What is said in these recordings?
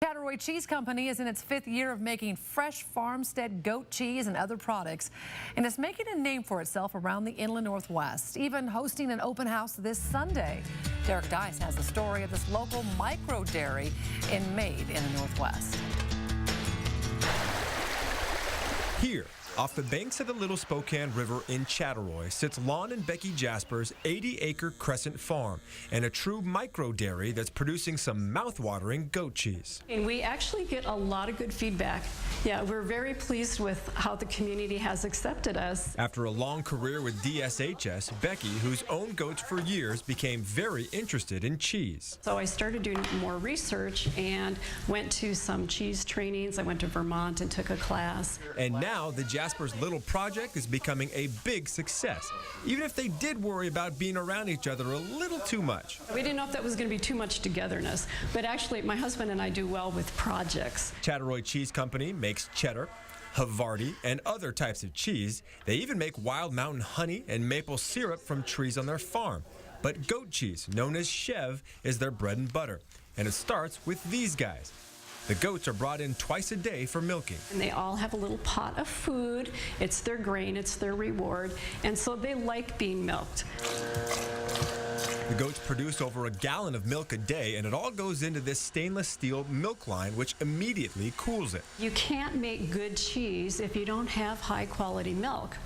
Chattaroy Cheese Company is in its 5th year of making fresh farmstead goat cheese and other products, and it's making a name for itself around the inland Northwest, even hosting an open house this Sunday. Deis has the story of this local micro dairy made in the Northwest. Here, off the banks of the Little Spokane River in Chattaroy, sits Lon and Becky Jasper's 80-acre Crescent Farm and a true micro dairy that's producing some mouth-watering goat cheese. And we actually get a lot of good feedback. Yeah, we're very pleased with how the community has accepted us. After a long career with DSHS, Becky, who's owned goats for years, became very interested in cheese. So I started doing more research and went to some cheese trainings. I went to Vermont and took a class. And now the Jasper's little project is becoming a big success, even if they did worry about being around each other a little too much. We didn't know if that was going to be too much togetherness, but actually my husband and I do well with projects. Chattaroy Cheese Company makes cheddar, Havarti, and other types of cheese. They even make wild mountain honey and maple syrup from trees on their farm. But goat cheese, known as chev, is their bread and butter, and it starts with these guys. The goats are brought in twice a day for milking. And they all have a little pot of food. It's their grain, it's their reward, and so they like being milked. The goats produce over a gallon of milk a day, and it all goes into this stainless steel milk line, which immediately cools it. You can't make good cheese if you don't have high quality milk.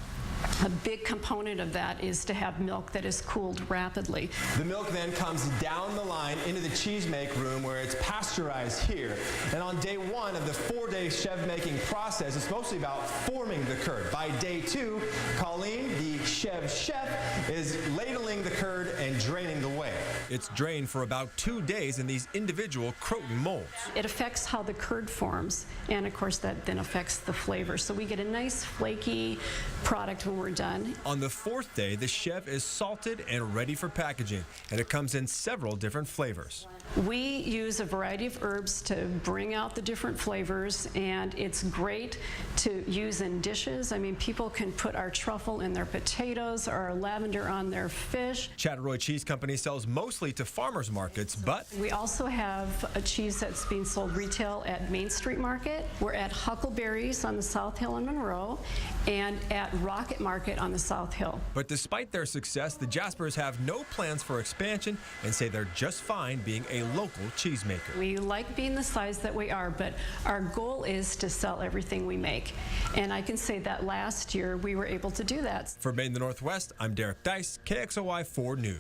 A big component of that is to have milk that is cooled rapidly. The milk then comes down the line into the cheese make room where it's pasteurized here. And on day 1 of the 4-day chev making process, it's mostly about forming the curd. By day 2, Colleen, the chev chef, is ladling the curd and draining the whey. It's drained for about 2 days in these individual Croton molds. It affects how the curd forms, and of course that then affects the flavor. So we get a nice flaky product when we're done. On the 4th day, the chev is salted and ready for packaging, and it comes in several different flavors. We use a variety of herbs to bring out the different flavors, and it's great to use in dishes. I mean, people can put our truffle in their potatoes or our lavender on their fish. Chattaroy Cheese Company sells mostly to farmers markets, but we also have a cheese that's being sold retail at Main Street Market. We're at Huckleberry's on the South Hill in Monroe and at Rocket Market on the South Hill. But despite their success, the Jaspers have no plans for expansion and say they're just fine being a local cheesemaker. We like being the size that we are, but our goal is to sell everything we make. And I can say that last year we were able to do that. For Made in the Northwest, I'm Deis, KXOY 4 News.